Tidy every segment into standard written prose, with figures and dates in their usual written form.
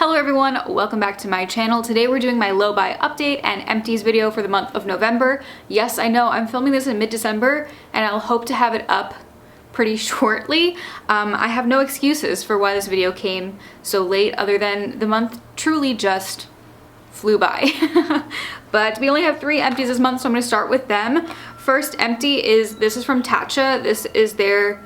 Hello everyone, welcome back to my channel. Today we're doing my low buy update and empties video for the month of November. Yes, I know I'm filming this in mid-December and I'll hope to have it up pretty shortly. I have no excuses for why this video came so late other than the month truly just flew by. But we only have 3 empties this month, so I'm going to start with them. First empty this is from Tatcha. This is the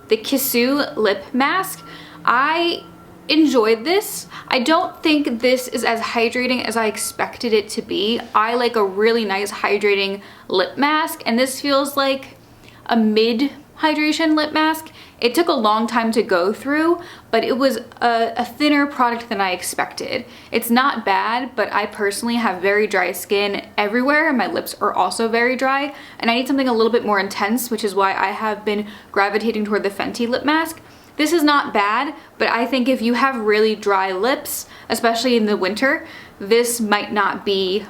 Kissu lip mask. I enjoyed this. I don't think this is as hydrating as I expected it to be. I like a really nice hydrating lip mask, and this feels like a mid hydration lip mask. It took a long time to go through, but it was a thinner product than I expected. It's not bad, but I personally have very dry skin everywhere, and my lips are also very dry, and I need something a little bit more intense, which is why I have been gravitating toward the Fenty lip mask. This is not bad, but I think if you have really dry lips, especially in the winter, this might not be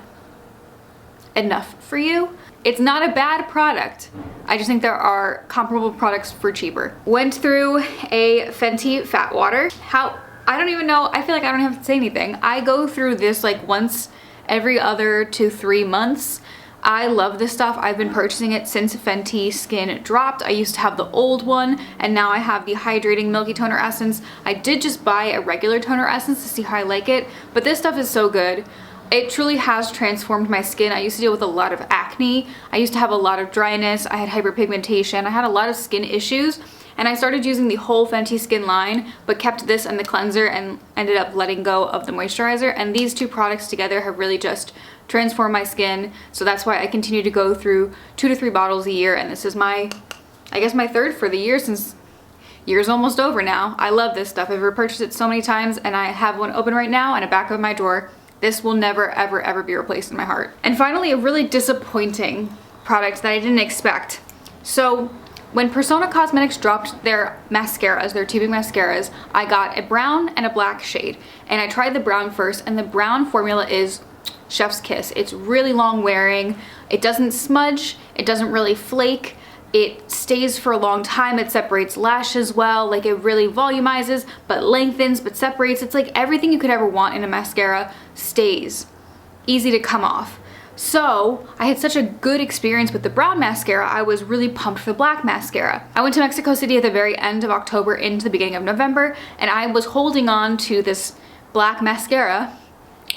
enough for you. It's not a bad product. I just think there are comparable products for cheaper. Went through a Fenty Fat Water. I don't even know, I feel like I don't have to say anything. I go through this like once every other 2 to 3 months. I love this stuff. I've been purchasing it since Fenty Skin dropped. I used to have the old one, and now I have the Hydrating Milky Toner Essence. I did just buy a regular toner essence to see how I like it, but this stuff is so good. It truly has transformed my skin. I used to deal with a lot of acne. I used to have a lot of dryness. I had hyperpigmentation. I had a lot of skin issues, and I started using the whole Fenty Skin line, but kept this and the cleanser and ended up letting go of the moisturizer. And these 2 products together have really just transformed my skin. So that's why I continue to go through 2 to 3 bottles a year. And this is I guess my 3rd for the year, since year's almost over now. I love this stuff. I've repurchased it so many times, and I have one open right now in the back of my drawer. This will never, ever, ever be replaced in my heart. And finally, a really disappointing product that I didn't expect. So when Persona Cosmetics dropped their mascaras, their tubing mascaras, I got a brown and a black shade. And I tried the brown first, and the brown formula is chef's kiss. It's really long wearing. It doesn't smudge. It doesn't really flake. It stays for a long time. It separates lashes well. Like, it really volumizes, but lengthens, but separates. It's like everything you could ever want in a mascara stays. Easy to come off. So I had such a good experience with the brown mascara, I was really pumped for the black mascara. I went to Mexico City at the very end of October into the beginning of November, and I was holding on to this black mascara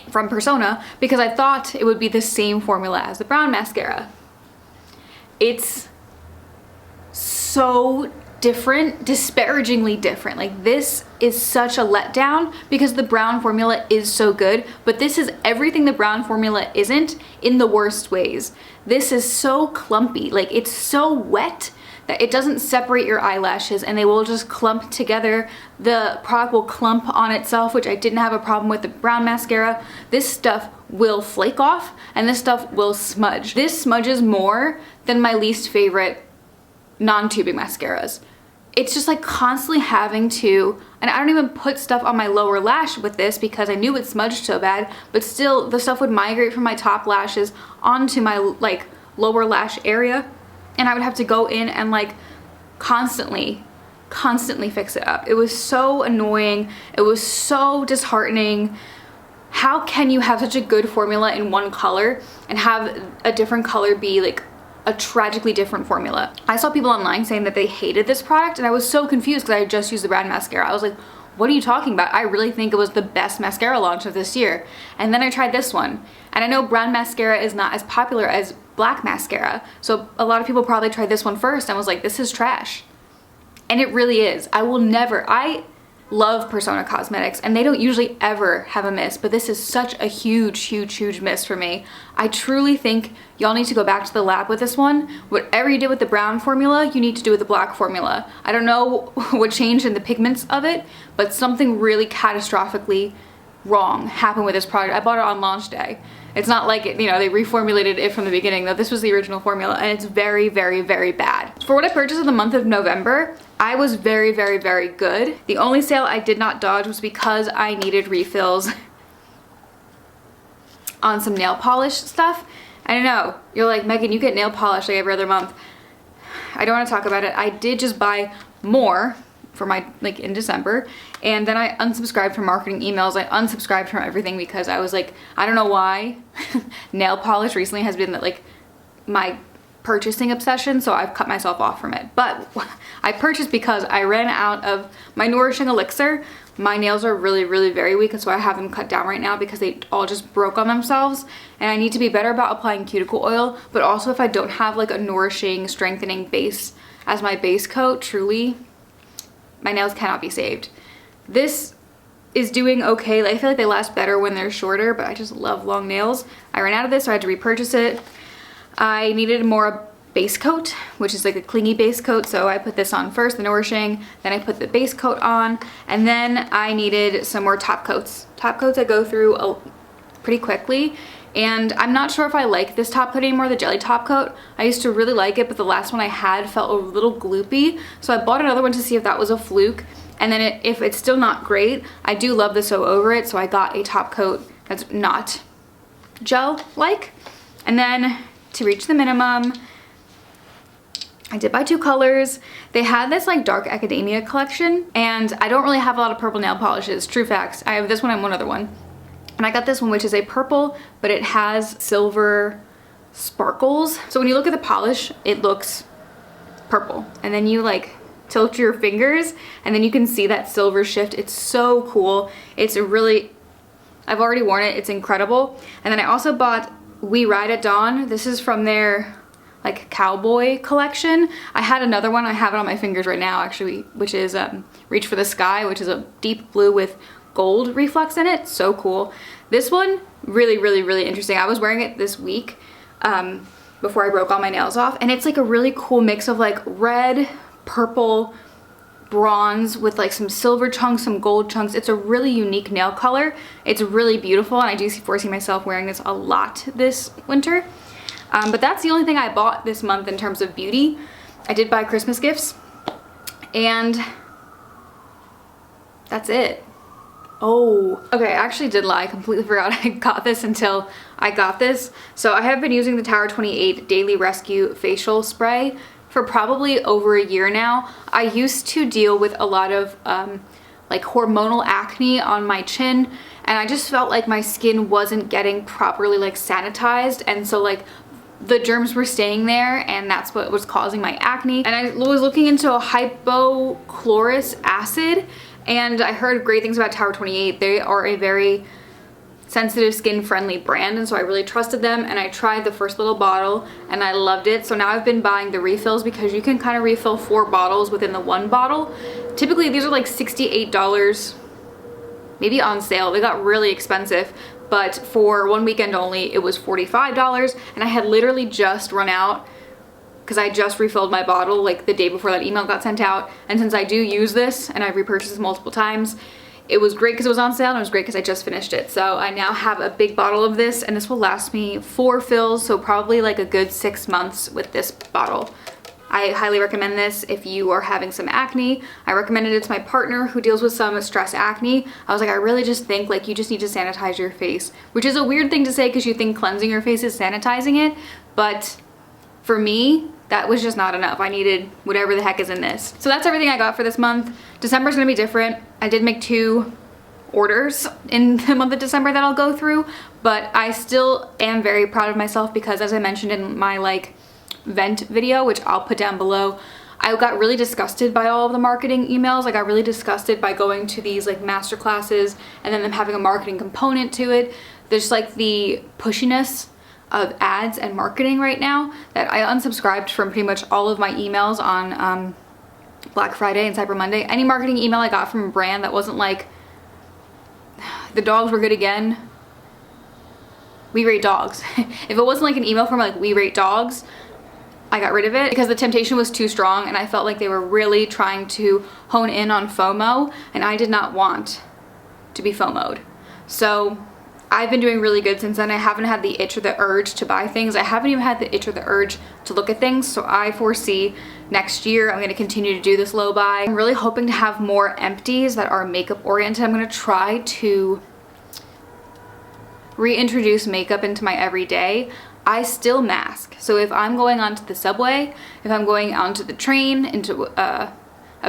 from Persona because I thought it would be the same formula as the brown mascara. It's so different, disparagingly different. Like, this is such a letdown because the brown formula is so good, but this is everything the brown formula isn't in the worst ways. This is so clumpy, like it's so wet that it doesn't separate your eyelashes, and they will just clump together. The product will clump on itself, which I didn't have a problem with the brown mascara. This stuff will flake off, and this stuff will smudge. This smudges more than my least favorite non-tubing mascaras. It's just like constantly having to, and I don't even put stuff on my lower lash with this because I knew it smudged so bad, but still the stuff would migrate from my top lashes onto my like lower lash area, and I would have to go in and like constantly fix it up. It was so annoying. It was so disheartening. How can you have such a good formula in one color and have a different color be like a tragically different formula? I saw people online saying that they hated this product, and I was so confused because I had just used the brown mascara. I was like, what are you talking about? I really think it was the best mascara launch of this year. And then I tried this one, and I know brown mascara is not as popular as black mascara, so a lot of people probably tried this one first and was like, this is trash. And it really is. I love Persona Cosmetics, and they don't usually ever have a miss, but this is such a huge miss for me. I truly think y'all need to go back to the lab with this one. Whatever you did with the brown formula, you need to do with the black formula. I don't know what changed in the pigments of it, but something really catastrophically wrong happened with this product. I bought it on launch day. It's not like it, they reformulated it from the beginning, though. This was the original formula, and it's very, very, very bad. For what I purchased in the month of November, I was very, very, very good. The only sale I did not dodge was because I needed refills on some nail polish stuff. I don't know, you're like, Megan, you get nail polish like every other month. I don't want to talk about it. I did just buy more for my, like, in December. And then I unsubscribed from marketing emails. I unsubscribed from everything because I was like, I don't know why nail polish recently has been like my purchasing obsession, so I've cut myself off from it. But I purchased because I ran out of my nourishing elixir. My nails are really, really very weak, and so I have them cut down right now because they all just broke on themselves, and I need to be better about applying cuticle oil. But also, if I don't have like a nourishing, strengthening base as my base coat, truly, my nails cannot be saved. This is doing okay. Like, I feel like they last better when they're shorter, but I just love long nails. I ran out of this, so I had to repurchase it. I needed more base coat, which is like a clingy base coat, so I put this on first, the nourishing, then I put the base coat on, and then I needed some more top coats. Top coats I go through pretty quickly, and I'm not sure if I like this top coat anymore, the jelly top coat. I used to really like it, but the last one I had felt a little gloopy, so I bought another one to see if that was a fluke. And then if it's still not great, I do love the sew over it, so I got a top coat that's not gel-like. And then to reach the minimum, I did buy 2 colors. They had this like dark academia collection, and I don't really have a lot of purple nail polishes, true facts. I have this one and one other one. And I got this one, which is a purple, but it has silver sparkles. So when you look at the polish, it looks purple. And then you like tilt your fingers, and then you can see that silver shift. It's so cool. It's really, I've already worn it. It's incredible. And then I also bought We Ride at Dawn. This is from their like cowboy collection. I had another one, I have it on my fingers right now actually, which is Reach for the Sky, which is a deep blue with gold reflex in it. So cool. This one, really, really, really interesting. I was wearing it this week before I broke all my nails off, and it's like a really cool mix of like red, purple, bronze with like some silver chunks, some gold chunks. It's a really unique nail color. It's really beautiful, and I do foresee myself wearing this a lot this winter. But that's the only thing I bought this month in terms of beauty. I did buy Christmas gifts, and that's it. Oh, okay, I actually did lie. I completely forgot I got this until I got this. So I have been using the Tower 28 Daily Rescue Facial Spray for probably over a year now. I used to deal with a lot of like hormonal acne on my chin, and I just felt like my skin wasn't getting properly like sanitized, and so like the germs were staying there, and that's what was causing my acne. And I was looking into a hypochlorous acid, and I heard great things about Tower 28. They are a very sensitive, skin friendly brand, and so I really trusted them, and I tried the first little bottle and I loved it. So now I've been buying the refills because you can kind of refill 4 bottles within the 1 bottle. Typically these are like $68, maybe on sale. They got really expensive, but for one weekend only it was $45, and I had literally just run out because I just refilled my bottle like the day before that email got sent out. And since I do use this and I've repurchased this multiple times, it was great because it was on sale, and it was great because I just finished it. So I now have a big bottle of this, and this will last me 4 fills, so probably like a good 6 months with this bottle. I highly recommend this if you are having some acne. I recommended it to my partner who deals with some stress acne. I was like, I really just think like you just need to sanitize your face, which is a weird thing to say because you think cleansing your face is sanitizing it, but for me, that was just not enough. I needed whatever the heck is in this. So that's everything I got for this month. December's gonna be different. I did make 2 orders in the month of December that I'll go through, but I still am very proud of myself because, as I mentioned in my like vent video, which I'll put down below, I got really disgusted by all of the marketing emails. I got really disgusted by going to these like master classes and then them having a marketing component to it. There's like the pushiness of ads and marketing right now that I unsubscribed from pretty much all of my emails on Black Friday and Cyber Monday. Any marketing email I got from a brand that wasn't like, the dogs were good again, we rate dogs. If it wasn't like an email from like we rate dogs, I got rid of it because the temptation was too strong, and I felt like they were really trying to hone in on FOMO, and I did not want to be FOMO'd. So I've been doing really good since then. I haven't had the itch or the urge to buy things. I haven't even had the itch or the urge to look at things. So I foresee next year I'm going to continue to do this low buy. I'm really hoping to have more empties that are makeup oriented. I'm going to try to reintroduce makeup into my everyday. I still mask. So if I'm going onto the subway, if I'm going onto the train, into a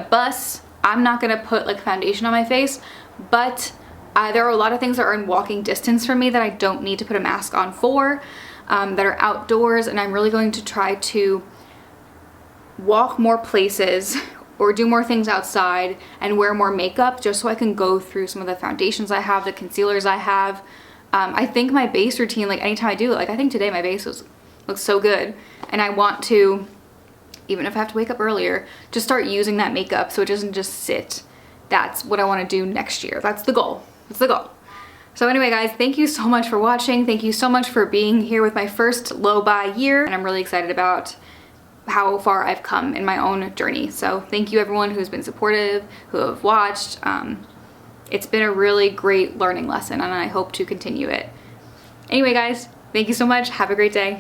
bus, I'm not gonna put like foundation on my face, but there are a lot of things that are in walking distance from me that I don't need to put a mask on for, that are outdoors, and I'm really going to try to walk more places or do more things outside and wear more makeup just so I can go through some of the foundations I have, the concealers I have. I think my base routine, like anytime I do it, like I think today my base looks so good, and I want to, even if I have to wake up earlier, just start using that makeup so it doesn't just sit. That's what I want to do next year. That's the goal. That's the goal. So anyway, guys, thank you so much for watching. Thank you so much for being here with my first low buy year, and I'm really excited about how far I've come in my own journey. So thank you everyone who's been supportive, who have watched. It's been a really great learning lesson, and I hope to continue it. Anyway, guys, thank you so much. Have a great day.